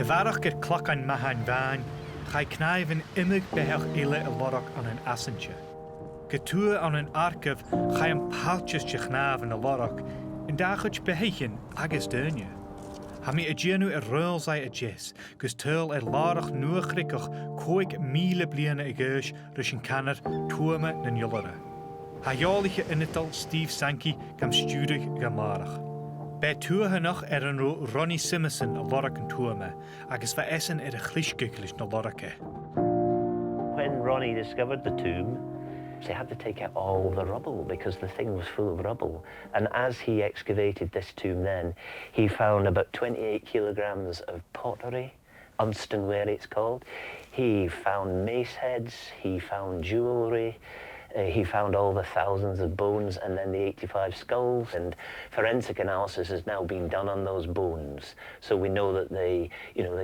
Y farach gyda clocan mahan fan, chai cnaif yn imig behech eile y làrach an yn asantje. Gytŵr an yn Arcaibh chai yn palchus chichnaf yn y làrach, yn dachwch beheichen agos dyrnia. Hami y gienw y rwylsau y jes, gys tyl y làrach nuachricoch 100,000 bliana y gyrs rys yn canner tuama na njolera. Haiolich y innetal Steve Sankey gam studig gam làrach. Be tuath hynach yn Ronnie Simmerson y làrach yn tuama, agos fa essen y chleachdadh na làrache. When Ronnie discovered the tomb, they had to take out all the rubble because the thing was full of rubble. And as he excavated this tomb then, he found about 28 kilograms of pottery, unstonware it's called. He found mace heads, he found jewellery, he found all the thousands of bones and then the 85 skulls, and forensic analysis has now been done on those bones. So we know that they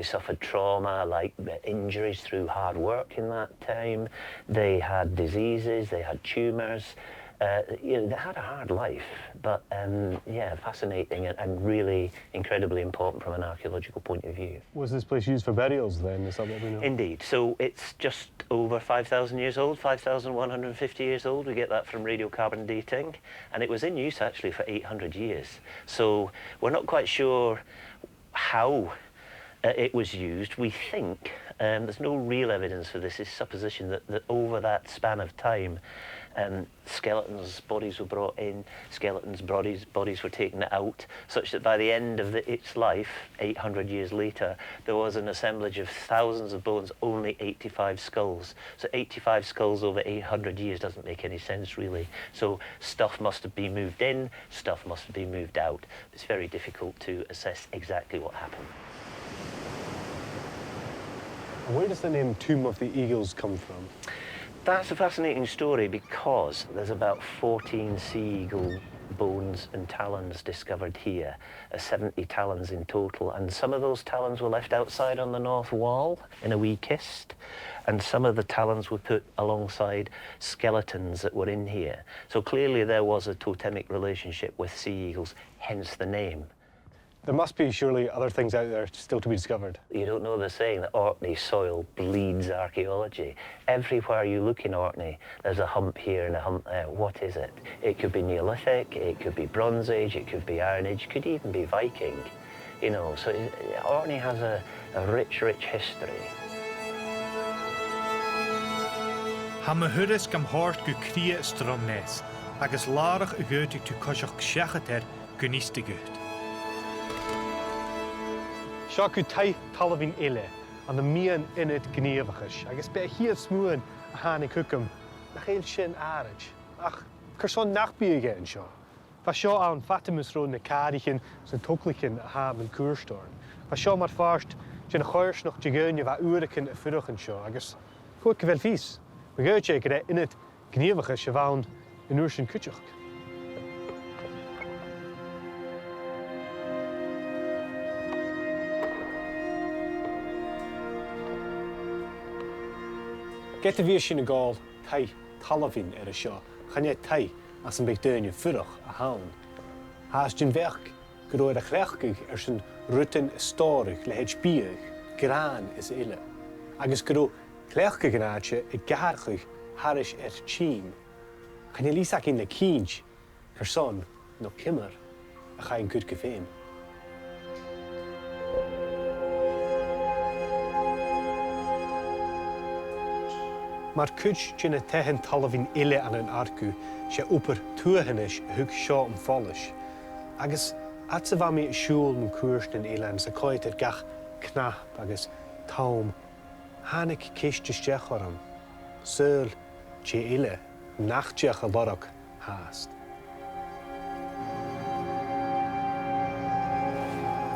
suffered trauma like injuries through hard work in that time. They had diseases, they had tumours. They had a hard life, but fascinating and really incredibly important from an archaeological point of view. Was this place used for burials then? Is that what we know? Indeed. So it's just over 5,000 years old, 5,150 years old. We get that from radiocarbon dating. And it was in use actually for 800 years. So we're not quite sure how it was used. We think, there's no real evidence for this, it's supposition that over that span of time, skeletons' bodies were brought in, skeletons' bodies were taken out, such that by the end of its life, 800 years later, there was an assemblage of thousands of bones, only 85 skulls. So 85 skulls over 800 years doesn't make any sense, really. So stuff must have been moved in, stuff must have been moved out. It's very difficult to assess exactly what happened. And where does the name Tomb of the Eagles come from? That's a fascinating story because there's about 14 sea eagle bones and talons discovered here, 70 talons in total, and some of those talons were left outside on the north wall in a wee kist, and some of the talons were put alongside skeletons that were in here. So clearly there was a totemic relationship with sea eagles, hence the name. There must be surely other things out there still to be discovered. You don't know the saying that Orkney soil bleeds archaeology. Everywhere you look in Orkney, there's a hump here and a hump there. What is it? It could be Neolithic, it could be Bronze Age, it could be Iron Age, it could even be Viking. You know, so Orkney has a rich, rich history. Ha me hyrys gam hort gu cria stromnes, agus làrach y gyrtig tu cosioch chleachdadh gyniste gyd. Seo go Thèid Calum eile an na mian init gníomhachas, agus be híad smúin a hána cucum nach chéil sin áirid. Ach, chur son nachbí aige an seo. Ba seo an fatamus rón na cáirichin san toclachin a hám an cuairstorn. Ba seo mar fást sin na choirs noch de gönne bha uirichin a furachan seo, agus chuig go bhfuil fís. Ma gaiite go init gníomhachas a bhain in uair sin cuiteach. Get a bhí sin na gáil Thèid Calum ar a seo, chane Thèid as an beidh duine furach a hán. Has din bheach go raibh a chleachdadh sin rutain stórach le héid bíoch, grán is eile. Agus go raibh chleachdadh an áite I gharchadh haris tín. Chane lísach in le cíns, chur son nó cimar a chain cúd go féin. Mar cúid sin na Thèid Calum eile an an arcú sé upar tuaithanis thug seo an fáilis. Agus at sa bha mí siúil na cuairt na eile an sa cóid gach cnap agus tám. Hánig céisteach orm. Súil sé eile nachteach a làrach háast.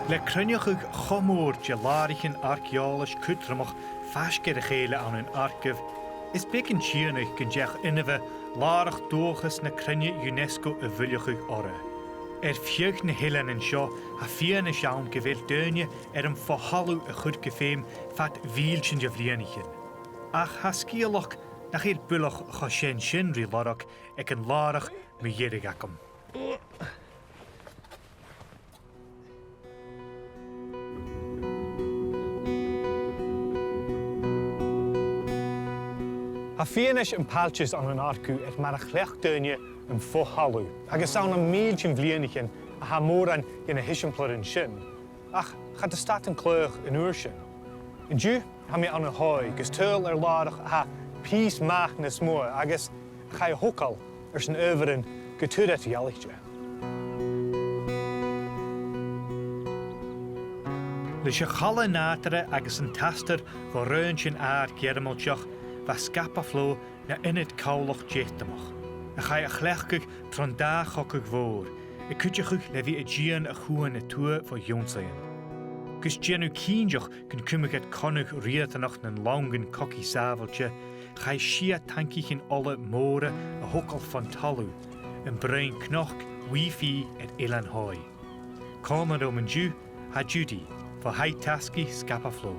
Le crynioch chomór de làraich an archaeolach cútramach fasgeir a chéile an an Arcaibh, is big an tíanach gan deach inmhe làrach dóchas na crynne UNESCO a bhuileach orra. Fioch na hillan an seo a fian na seán go bhfuil duine an fho-thalamh a chud go féim fat bhíl sin de bhlianichin. Ach ha scialach nach i'r bwlach cho sin rí làrach ag an làrach mi dhéirigh agam. Ha fianais an palchas an arcu et mar a chleachdadh an fho-thalamh. Agus an míltin bhlianachin a ha mòra in a eisimpleir an sinn. Ach, chad a stat an cleach an ùire sin. In dú ha mi an hóid, gus tuil làrach ha pís mach na smó agus chai-hocal sin överin go tuath Gaelic. Leis a chala nátara agus an tastar go raon sin gearmalteach va Scapa Flow na init chabhlaich déachtamach. A chai a chleachcaigh tron dá choccaigh mhór, I cuideachd le bhí a dtían a chuan na tuath fo Jónsaigh. Gus déanú cíneach gon cumail conach riatanach na langan cocí sábhailte, chai siad tancaichean ola mòra a Alba Fon Talamh, an brain chnoc, Wee Fea et eile an hóid. Cáman ó man dú, ha Judy, for Thèid Calum, Scapa Flow.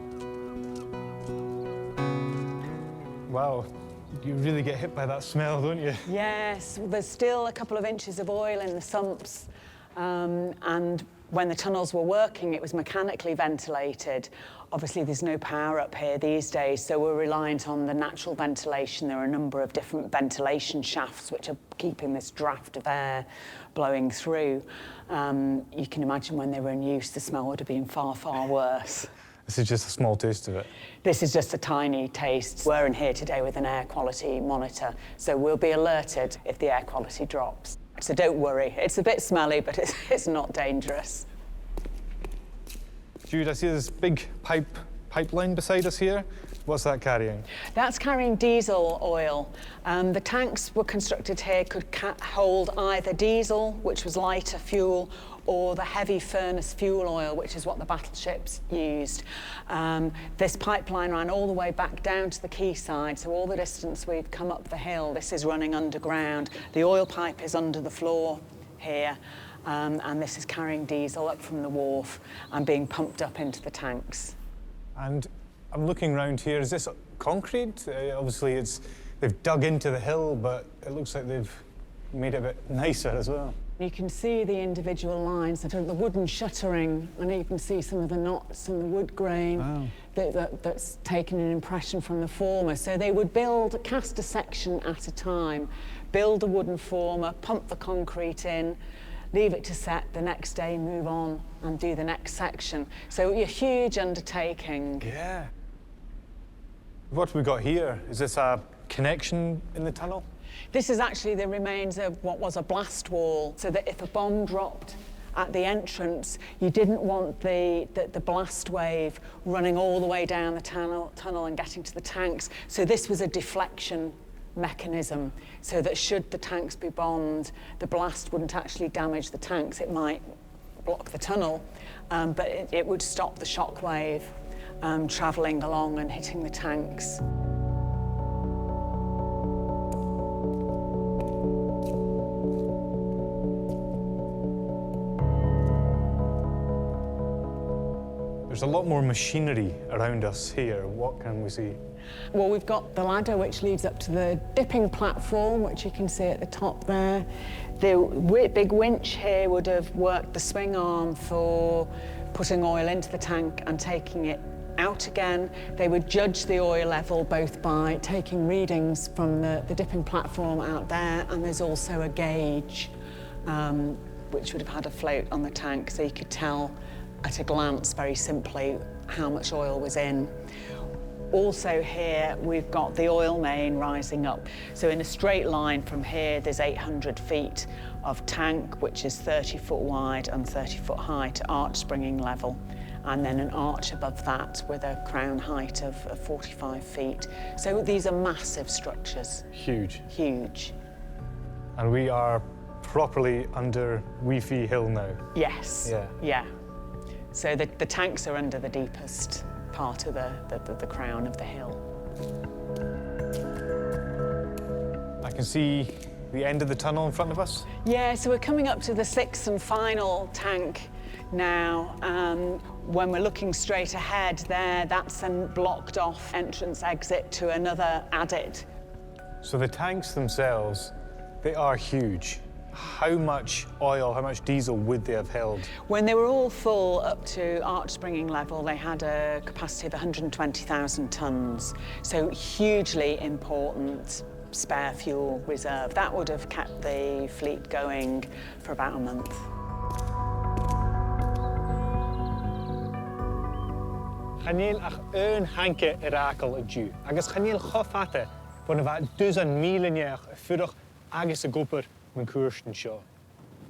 Wow, you really get hit by that smell, don't you? Yes, there's still a couple of inches of oil in the sumps, and when the tunnels were working, it was mechanically ventilated. Obviously, there's no power up here these days, so we're reliant on the natural ventilation. There are a number of different ventilation shafts which are keeping this draft of air blowing through. You can imagine when they were in use, the smell would have been far, far worse. This is just a small taste of it. This is just a tiny taste. We're in here today with an air quality monitor, so we'll be alerted if the air quality drops. So don't worry, it's a bit smelly, but it's not dangerous. Jude, I see this big pipeline beside us here. What's that carrying? That's carrying diesel oil. The tanks were constructed here could hold either diesel, which was lighter fuel, or the heavy furnace fuel oil, which is what the battleships used. This pipeline ran all the way back down to the quayside, so all the distance we've come up the hill, this is running underground. The oil pipe is under the floor here, and this is carrying diesel up from the wharf and being pumped up into the tanks. And I'm looking around here, is this concrete? Obviously they've dug into the hill, but it looks like they've made it a bit nicer as well. You can see the individual lines, the wooden shuttering, and you can see some of the knots and the wood grain. Wow. That's taken an impression from the former. So they would cast a section at a time, build a wooden former, pump the concrete in, leave it to set, the next day move on and do the next section. So a huge undertaking. Yeah. What have we got here? Is this a connection in the tunnel? This is actually the remains of what was a blast wall, so that if a bomb dropped at the entrance, you didn't want the blast wave running all the way down the tunnel and getting to the tanks. So this was a deflection mechanism, so that should the tanks be bombed, the blast wouldn't actually damage the tanks. It might block the tunnel, but it would stop the shock wave travelling along and hitting the tanks. There's a lot more machinery around us here. What can we see? Well, we've got the ladder which leads up to the dipping platform, which you can see at the top there. The big winch here would have worked the swing arm for putting oil into the tank and taking it out again. They would judge the oil level both by taking readings from the dipping platform out there, and there's also a gauge which would have had a float on the tank, so you could tell at a glance very simply how much oil was in. Also here we've got the oil main rising up. So in a straight line from here there's 800 feet of tank, which is 30 foot wide and 30 foot high to arch springing level, and then an arch above that with a crown height of 45 feet. So these are massive structures. Huge. Huge. And we are properly under Wee Fea Hill now. Yes. Yeah. Yeah. So the tanks are under the deepest part of the crown of the hill. I can see the end of the tunnel in front of us. Yeah, so we're coming up to the sixth and final tank now. When we're looking straight ahead there, that's a blocked off entrance exit to another adit. So the tanks themselves, they are huge. How much oil, how much diesel would they have held? When they were all full up to arch springing level, they had a capacity of 120,000 tonnes. So hugely important spare fuel reserve. That would have kept the fleet going for about a month. Chanel ach hanke Arcaibh a dú, agus chanel chofate van a bheit 2,000 míleach a fudach agus a gopur mijn koersten seo.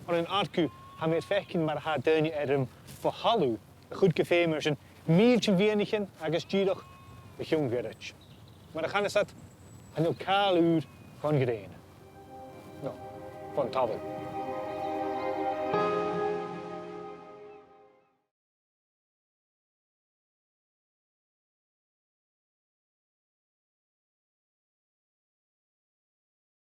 An an Arcaibh ha mé fecin mar ha duine fho-thalamh a goed gefémer sin míltje wenigen agus dúdach a jonggerich. Maar dan is dat an kaal van gedéine. No, van Talamh.